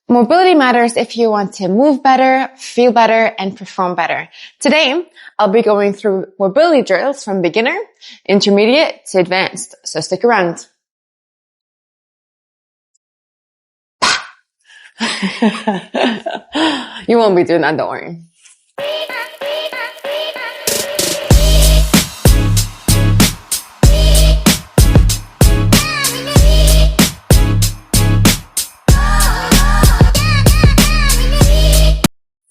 Mobility matters if you want to move better, feel better, and perform better. Today, I'll be going through mobility drills from beginner, intermediate, to advanced, so stick around. You won't be doing that, don't worry.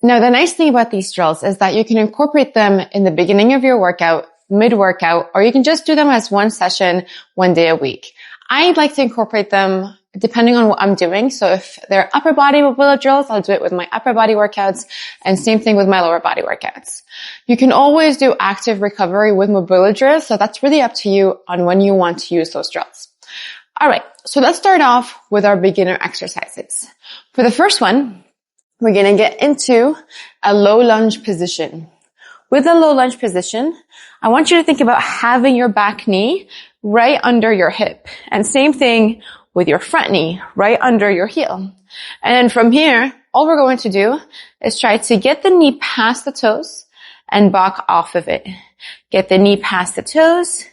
Now, the nice thing about these drills is that you can incorporate them in the beginning of your workout, mid-workout, or you can just do them as one session, one day a week. I'd like to incorporate them depending on what I'm doing. So if they're upper body mobility drills, I'll do it with my upper body workouts, and same thing with my lower body workouts. You can always do active recovery with mobility drills, so that's really up to you on when you want to use those drills. All right, so let's start off with our beginner exercises. For the first one, we're going to get into a low lunge position. With a low lunge position, I want you to think about having your back knee right under your hip. And same thing with your front knee right under your heel. And then from here, all we're going to do is try to get the knee past the toes and back off of it. Get the knee past the toes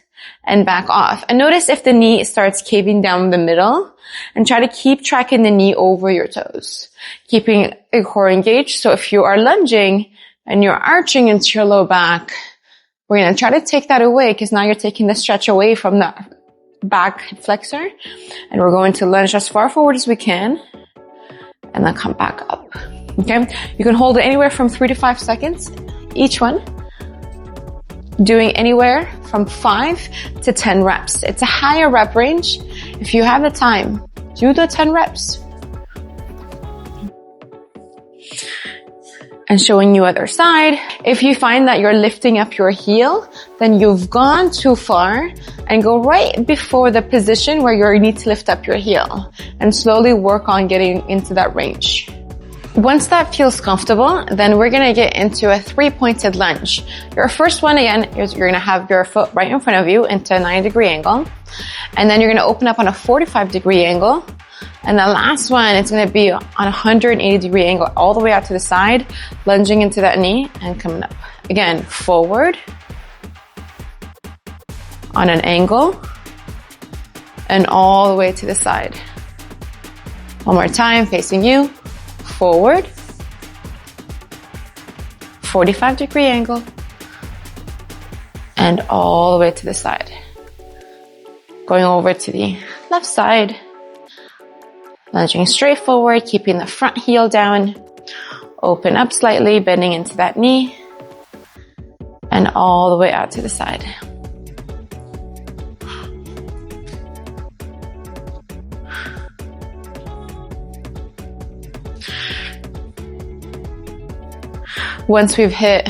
and back off. And notice if the knee starts caving down the middle, and try to keep tracking the knee over your toes, keeping a core engaged. So if you are lunging and you're arching into your low back, we're going to try to take that away because now you're taking the stretch away from the back flexor. And we're going to lunge as far forward as we can and then come back up. Okay. You can hold it anywhere from 3 to 5 seconds, each one. Doing anywhere from 5 to 10 reps. It's a higher rep range. If you have the time, do the 10 reps. And showing you other side. If you find that you're lifting up your heel, then you've gone too far, and go right before the position where you need to lift up your heel and slowly work on getting into that range. Once that feels comfortable, then we're going to get into a 3-pointed lunge. Your first one, again, is you're going to have your foot right in front of you into a 90-degree angle. And then you're going to open up on a 45-degree angle. And the last one, it's going to be on a 180-degree angle all the way out to the side, lunging into that knee and coming up. Again, forward on an angle and all the way to the side. One more time, facing you. Forward, 45-degree angle, and all the way to the side. Going over to the left side, lunging straight forward, keeping the front heel down, open up slightly, bending into that knee, and all the way out to the side. Once we've hit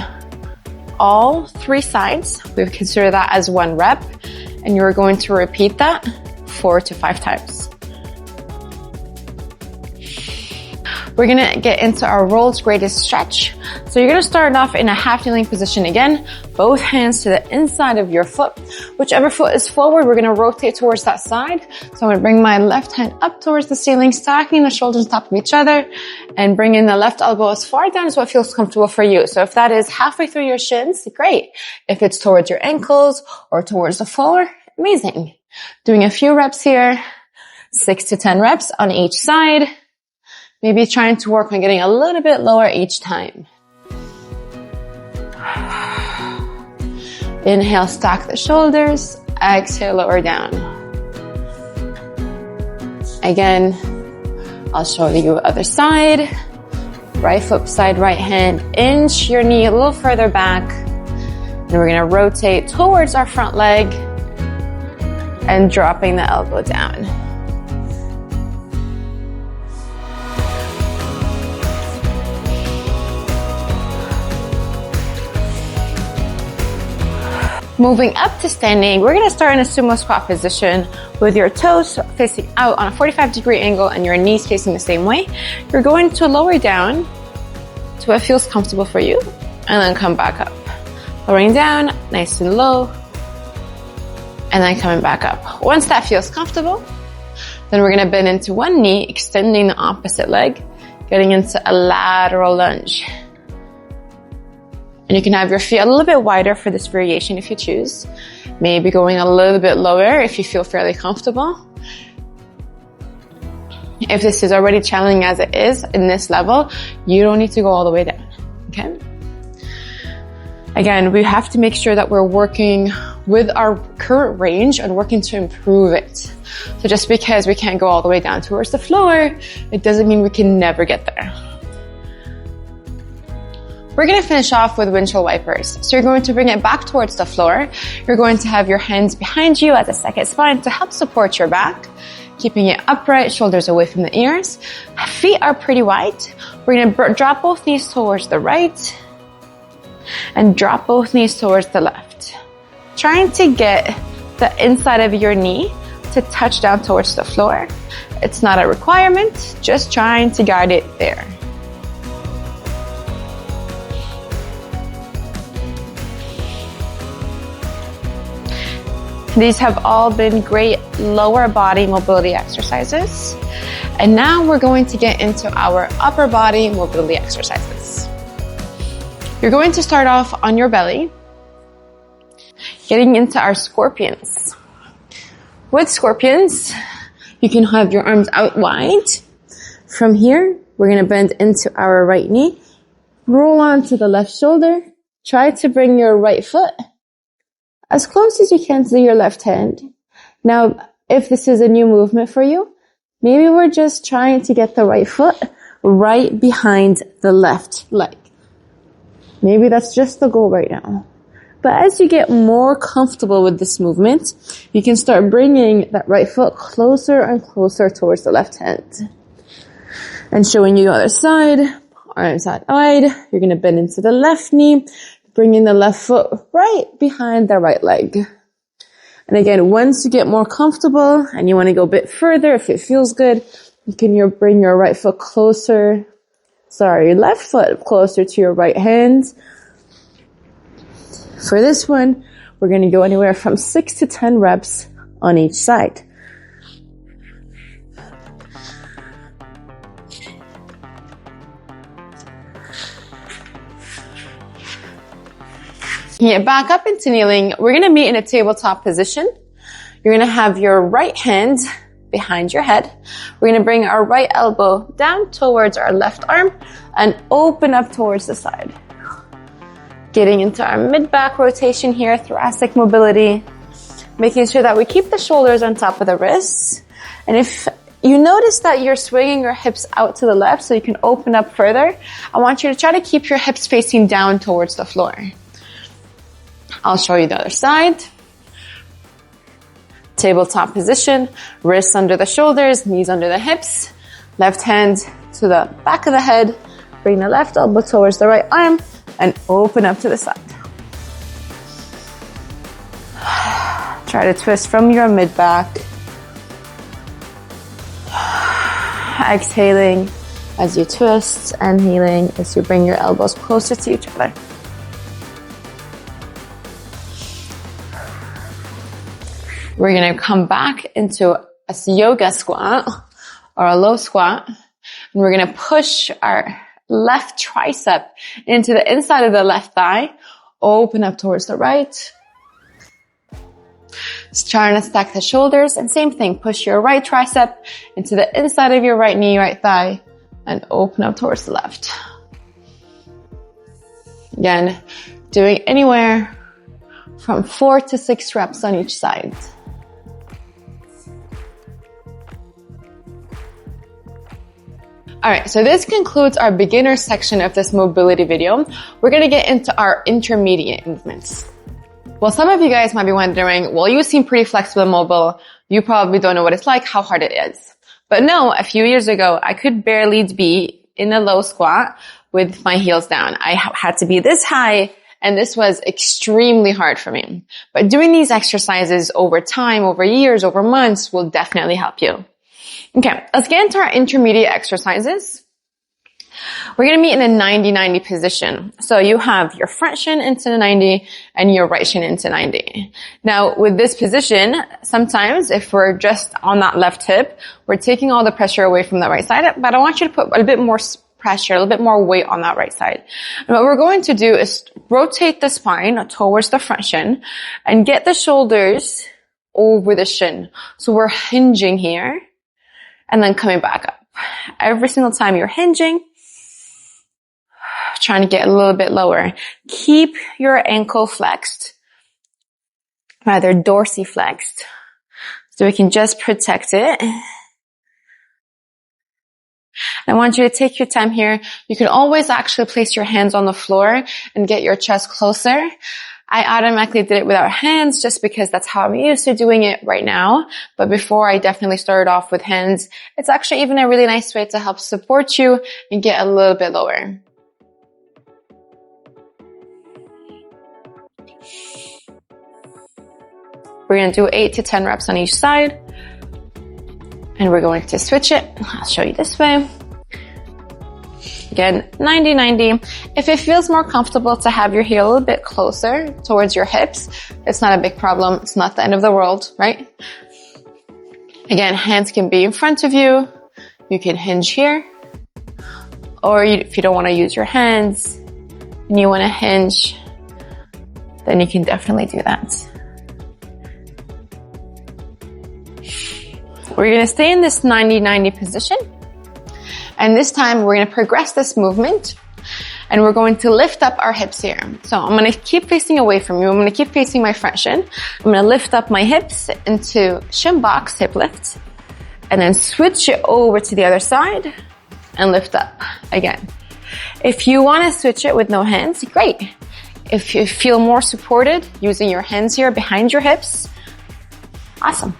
all 3 sides, we've considered that as 1 rep, and you're going to repeat that 4 to 5 times. We're going to get into our world's greatest stretch. So you're going to start off in a half kneeling position again, both hands to the inside of your foot. Whichever foot is forward, we're going to rotate towards that side. So I'm going to bring my left hand up towards the ceiling, stacking the shoulders on top of each other, and bring in the left elbow as far down as what feels comfortable for you. So if that is halfway through your shins, great. If it's towards your ankles or towards the floor, amazing. Doing a few reps here, 6 to 10 reps on each side. Maybe trying to work on getting a little bit lower each time. Inhale, stack the shoulders. Exhale, lower down. Again, I'll show you other side. Right foot beside right hand. Inch your knee a little further back. And we're going to rotate towards our front leg and dropping the elbow down. Moving up to standing, we're going to start in a sumo squat position with your toes facing out on a 45-degree angle and your knees facing the same way. You're going to lower down to what feels comfortable for you and then come back up. Lowering down, nice and low, and then coming back up. Once that feels comfortable, then we're going to bend into one knee, extending the opposite leg, getting into a lateral lunge. And you can have your feet a little bit wider for this variation if you choose. Maybe going a little bit lower if you feel fairly comfortable. If this is already challenging as it is in this level, you don't need to go all the way down, okay? Again, we have to make sure that we're working with our current range and working to improve it. So just because we can't go all the way down towards the floor, it doesn't mean we can never get there. We're going to finish off with windshield wipers. So you're going to bring it back towards the floor. You're going to have your hands behind you as a second spine to help support your back, keeping it upright, shoulders away from the ears. Feet are pretty wide. We're going to drop both knees towards the right and drop both knees towards the left. Trying to get the inside of your knee to touch down towards the floor. It's not a requirement, just trying to guide it there. These have all been great lower body mobility exercises. And now we're going to get into our upper body mobility exercises. You're going to start off on your belly, getting into our scorpions. With scorpions, you can have your arms out wide. From here, we're going to bend into our right knee, roll onto the left shoulder, try to bring your right foot as close as you can to your left hand. Now, if this is a new movement for you, maybe we're just trying to get the right foot right behind the left leg. Maybe that's just the goal right now. But as you get more comfortable with this movement, you can start bringing that right foot closer and closer towards the left hand. And showing you the other side, arms out wide. You're going to bend into the left knee, bringing the left foot right behind the right leg. And again, once you get more comfortable and you want to go a bit further, if it feels good, you can bring your right foot closer, your left foot closer to your right hand. For this one, we're going to go anywhere from 6 to 10 reps on each side. Get back up into kneeling. We're going to meet in a tabletop position. You're going to have your right hand behind your head. We're going to bring our right elbow down towards our left arm and open up towards the side. Getting into our mid-back rotation here, thoracic mobility, making sure that we keep the shoulders on top of the wrists. And if you notice that you're swinging your hips out to the left so you can open up further, I want you to try to keep your hips facing down towards the floor. I'll show you the other side. Tabletop position, wrists under the shoulders, knees under the hips, left hand to the back of the head, bring the left elbow towards the right arm, and open up to the side. Try to twist from your mid-back. Exhaling as you twist, and inhaling as you bring your elbows closer to each other. We're going to come back into a yoga squat or a low squat. And we're going to push our left tricep into the inside of the left thigh. Open up towards the right. Just trying to stack the shoulders. And same thing, push your right tricep into the inside of your right knee, right thigh. And open up towards the left. Again, doing anywhere from 4 to 6 reps on each side. Alright, so this concludes our beginner section of this mobility video. We're going to get into our intermediate movements. Well, some of you guys might be wondering, well, you seem pretty flexible and mobile. You probably don't know what it's like, how hard it is. But no, a few years ago, I could barely be in a low squat with my heels down. I had to be this high, and this was extremely hard for me. But doing these exercises over time, over years, over months will definitely help you. Okay, let's get into our intermediate exercises. We're going to meet in a 90-90 position. So you have your front shin into the 90 and your right shin into 90. Now with this position, sometimes if we're just on that left hip, we're taking all the pressure away from the right side, but I want you to put a bit more pressure, a little bit more weight on that right side. And what we're going to do is rotate the spine towards the front shin and get the shoulders over the shin. So we're hinging here and then coming back up. Every single time you're hinging, trying to get a little bit lower. Keep your ankle flexed, rather dorsiflexed, so we can just protect it. I want you to take your time here. You can always actually place your hands on the floor and get your chest closer. I automatically did it without hands just because that's how I'm used to doing it right now. But before, I definitely started off with hands. It's actually even a really nice way to help support you and get a little bit lower. We're going to do 8 to 10 reps on each side. And we're going to switch it. I'll show you this way. Again, 90-90. If it feels more comfortable to have your heel a little bit closer towards your hips, it's not a big problem. It's not the end of the world, right? Again, hands can be in front of you. You can hinge here. Or if you don't want to use your hands and you want to hinge, then you can definitely do that. We're going to stay in this 90-90 position. And this time we're going to progress this movement and we're going to lift up our hips here. So I'm going to keep facing away from you. I'm going to keep facing my front shin. I'm going to lift up my hips into shin box hip lift and then switch it over to the other side and lift up again. If you want to switch it with no hands, great. If you feel more supported using your hands here behind your hips, awesome.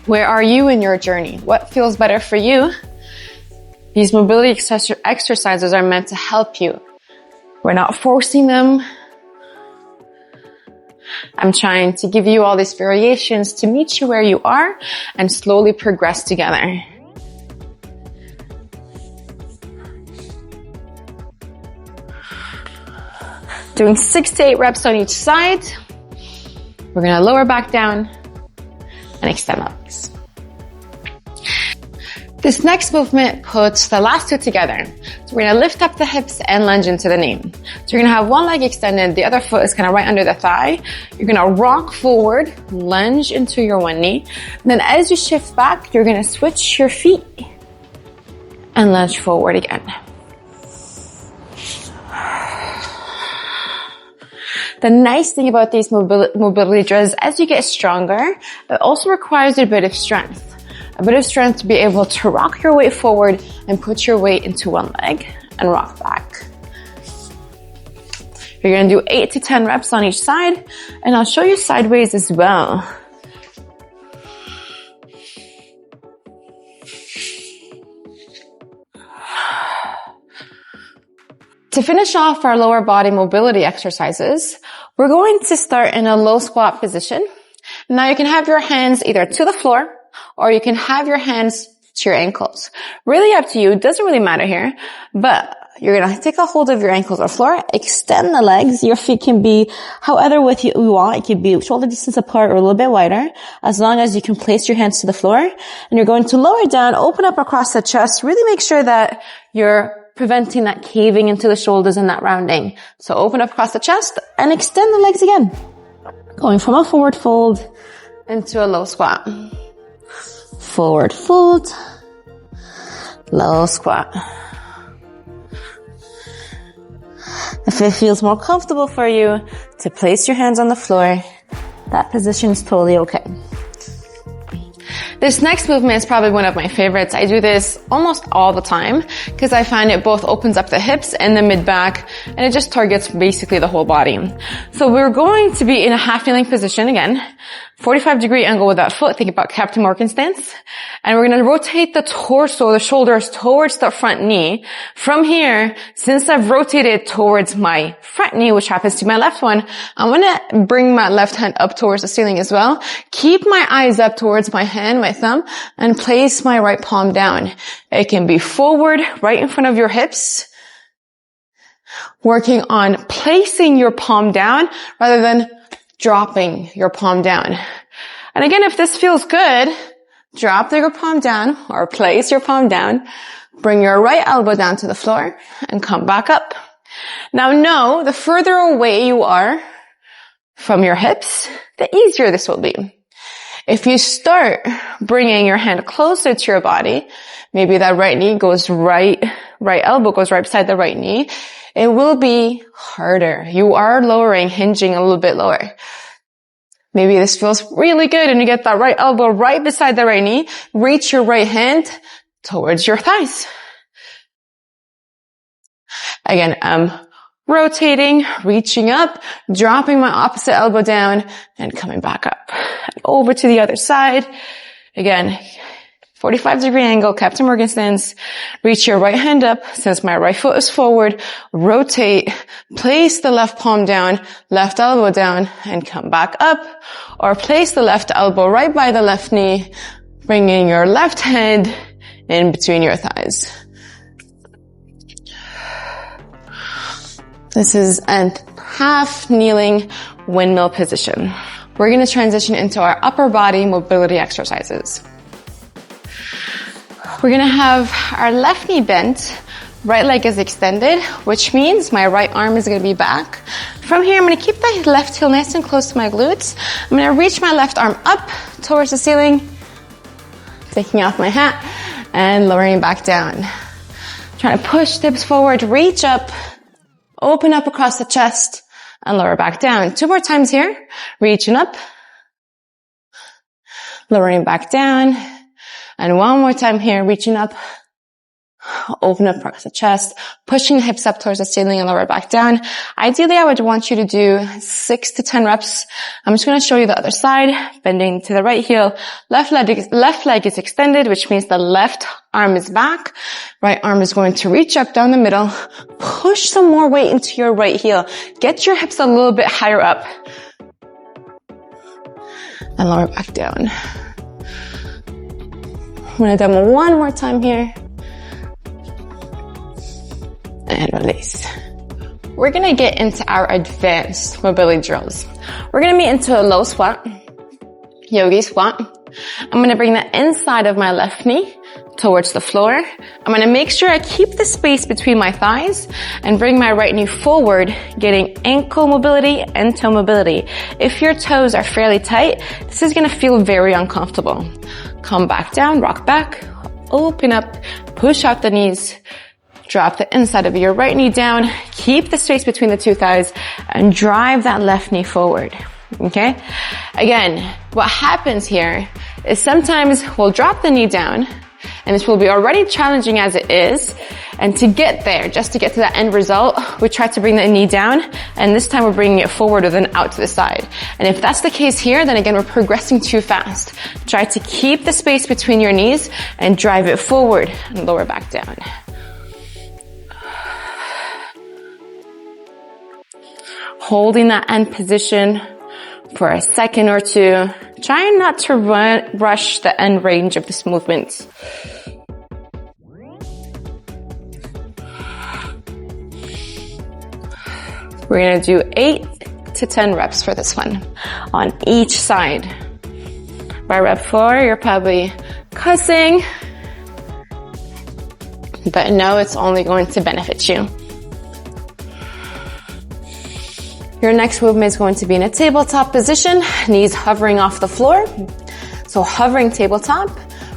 Where are you in your journey? What feels better for you? These mobility exercises are meant to help you. We're not forcing them. I'm trying to give you all these variations to meet you where you are and slowly progress together. Doing 6 to 8 reps on each side. We're going to lower back down and extend legs. This next movement puts the last two together. So we're going to lift up the hips and lunge into the knee. So you're going to have one leg extended, the other foot is kind of right under the thigh. You're going to rock forward, lunge into your one knee. And then as you shift back, you're going to switch your feet and lunge forward again. The nice thing about these mobility drills, as you get stronger, it also requires a bit of strength. A bit of strength to be able to rock your weight forward and put your weight into one leg and rock back. You're going to do 8 to 10 reps on each side, and I'll show you sideways as well. To finish off our lower body mobility exercises, we're going to start in a low squat position. Now you can have your hands either to the floor or you can have your hands to your ankles. Really up to you. It doesn't really matter here, but you're going to take a hold of your ankles on the floor, extend the legs. Your feet can be however width you want. It could be shoulder distance apart or a little bit wider, as long as you can place your hands to the floor. And you're going to lower down, open up across the chest. Really make sure that you're preventing that caving into the shoulders and that rounding. So open up across the chest and extend the legs again. Going from a forward fold into a low squat. Forward fold, low squat. If it feels more comfortable for you to place your hands on the floor, that position is totally okay. This next movement is probably one of my favorites. I do this almost all the time because I find it both opens up the hips and the mid-back, and it just targets basically the whole body. So we're going to be in a half kneeling position again 45-degree angle with that foot. Think about Captain Morgan stance. And we're going to rotate the torso, the shoulders towards the front knee. From here, since I've rotated towards my front knee, which happens to be my left one, I'm going to bring my left hand up towards the ceiling as well. Keep my eyes up towards my hand, my thumb, and place my right palm down. It can be forward, right in front of your hips. Working on placing your palm down rather than dropping your palm down. And again, if this feels good, drop your palm down or place your palm down. Bring your right elbow down to the floor and come back up. Now know, the further away you are from your hips, the easier this will be. If you start bringing your hand closer to your body, maybe that right knee goes right elbow goes right beside the right knee, it will be harder. You are lowering, hinging a little bit lower. Maybe this feels really good and you get that right elbow right beside the right knee. Reach your right hand towards your thighs. Again, I'm rotating, reaching up, dropping my opposite elbow down and coming back up. And over to the other side. Again, 45-degree angle, Captain Morgan stance. Reach your right hand up since my right foot is forward. Rotate, place the left palm down, left elbow down, and come back up. Or place the left elbow right by the left knee, bringing your left hand in between your thighs. This is a half kneeling windmill position. We're going to transition into our upper body mobility exercises. We're going to have our left knee bent, right leg is extended, which means my right arm is going to be back. From here, I'm going to keep the left heel nice and close to my glutes. I'm going to reach my left arm up towards the ceiling, taking off my hat and lowering back down. Trying to push hips forward, reach up, open up across the chest and lower back down. 2 more times here, reaching up, lowering back down. And 1 more time here, reaching up, open up across the chest, pushing the hips up towards the ceiling and lower back down. Ideally, I would want you to do 6 to 10 reps. I'm just going to show you the other side, bending to the right heel. Left leg is extended, which means the left arm is back. Right arm is going to reach up down the middle. Push some more weight into your right heel. Get your hips a little bit higher up. And lower back down. I'm going to demo 1 more time here. And release. We're going to get into our advanced mobility drills. We're going to meet into a low squat, yogi squat. I'm going to bring the inside of my left knee towards the floor. I'm going to make sure I keep the space between my thighs and bring my right knee forward, getting ankle mobility and toe mobility. If your toes are fairly tight, this is going to feel very uncomfortable. Come back down, rock back, open up, push out the knees, drop the inside of your right knee down, keep the space between the 2 thighs, and drive that left knee forward. Okay? Again, what happens here is sometimes we'll drop the knee down, and this will be already challenging as it is, and to get there, just to get to that end result, we try to bring the knee down, and this time we're bringing it forward with an out to the side. And if that's the case here, then again, we're progressing too fast. Try to keep the space between your knees and drive it forward and lower back down. Holding that end position for a second or 2. Try not to rush the end range of this movement. We're going to do 8 to 10 reps for this one on each side. By rep 4, you're probably cussing, but no, it's only going to benefit you. Your next movement is going to be in a tabletop position, knees hovering off the floor. So hovering tabletop.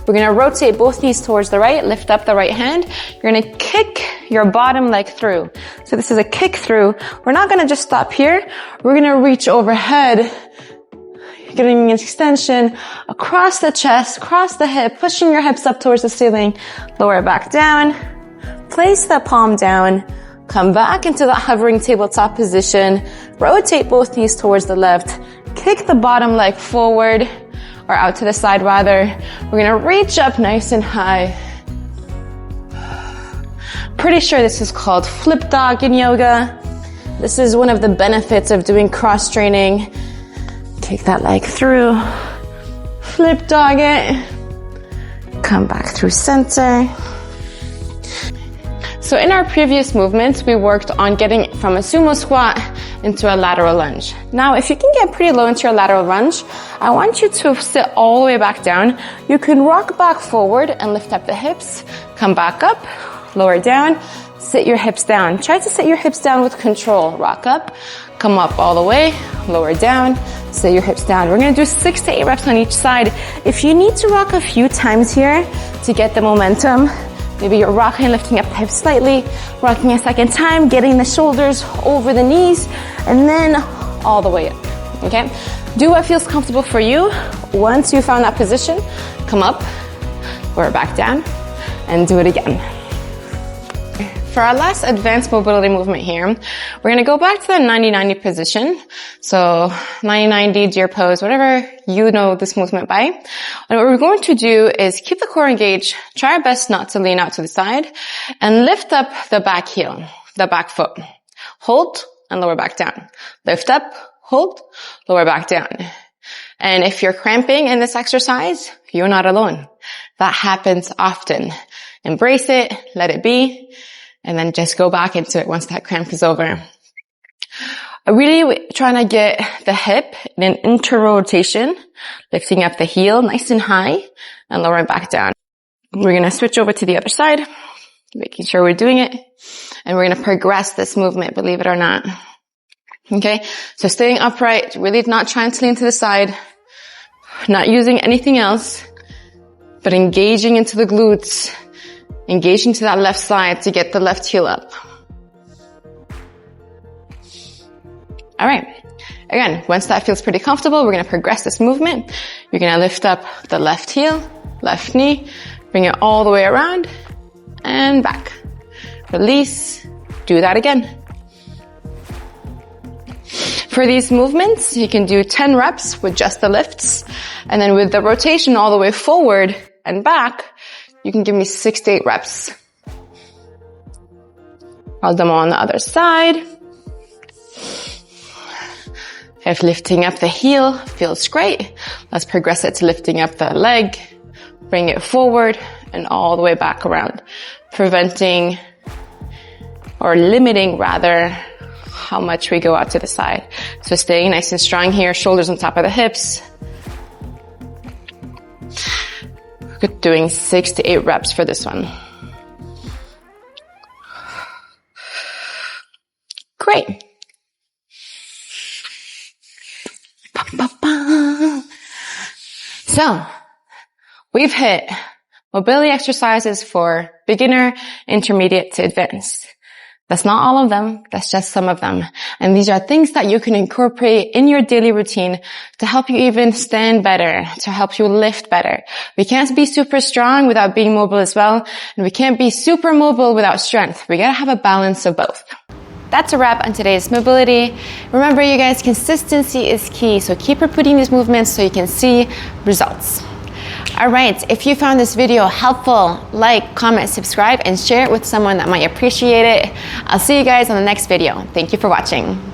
We're going to rotate both knees towards the right, lift up the right hand. You're going to kick your bottom leg through. So this is a kick through. We're not going to just stop here. We're going to reach overhead, getting an extension across the chest, across the hip, pushing your hips up towards the ceiling, lower back down, place the palm down, come back into that hovering tabletop position, rotate both knees towards the left, kick the bottom leg forward, or out to the side rather. We're gonna reach up nice and high. Pretty sure this is called flip dog in yoga. This is one of the benefits of doing cross training. Kick that leg through, flip dog it, come back through center. So in our previous movements, we worked on getting from a sumo squat into a lateral lunge. Now, if you can get pretty low into your lateral lunge, I want you to sit all the way back down. You can rock back forward and lift up the hips, come back up, lower down, sit your hips down. Try to sit your hips down with control. Rock up, come up all the way, lower down, sit your hips down. We're gonna do 6 to 8 reps on each side. If you need to rock a few times here to get the momentum, maybe you're rocking, lifting up the hips slightly, rocking a second time, getting the shoulders over the knees, and then all the way up, okay? Do what feels comfortable for you. Once you found that position, come up, lower back down, and do it again. For our last advanced mobility movement here, we're gonna go back to the 90-90 position. So 90-90, deer pose, whatever you know this movement by. And what we're going to do is keep the core engaged, try our best not to lean out to the side, and lift up the back heel, the back foot. Hold and lower back down. Lift up, hold, lower back down. And if you're cramping in this exercise, you're not alone. That happens often. Embrace it, let it be, and then just go back into it once that cramp is over. I'm really trying to get the hip in an inter-rotation, lifting up the heel nice and high and lowering back down. We're going to switch over to the other side, making sure we're doing it. And we're going to progress this movement, believe it or not. Okay, so staying upright, really not trying to lean to the side, not using anything else, but engaging into the glutes, engaging to that left side to get the left heel up. All right. Again, once that feels pretty comfortable, we're going to progress this movement. You're going to lift up the left heel, left knee, bring it all the way around and back. Release. Do that again. For these movements, you can do 10 reps with just the lifts. And then with the rotation all the way forward and back, you can give me 6 to 8 reps. I'll demo on the other side. If lifting up the heel feels great, let's progress it to lifting up the leg, bring it forward and all the way back around, preventing or limiting rather how much we go out to the side. So staying nice and strong here, shoulders on top of the hips. Doing 6 to 8 reps for this one. Great. So, we've hit mobility exercises for beginner, intermediate to advanced. That's not all of them, that's just some of them. And these are things that you can incorporate in your daily routine to help you even stand better, to help you lift better. We can't be super strong without being mobile as well, and we can't be super mobile without strength. We gotta have a balance of both. That's a wrap on today's mobility. Remember, you guys, consistency is key, so keep repeating these movements so you can see results. All right, if you found this video helpful, like, comment, subscribe, and share it with someone that might appreciate it. I'll see you guys on the next video. Thank you for watching.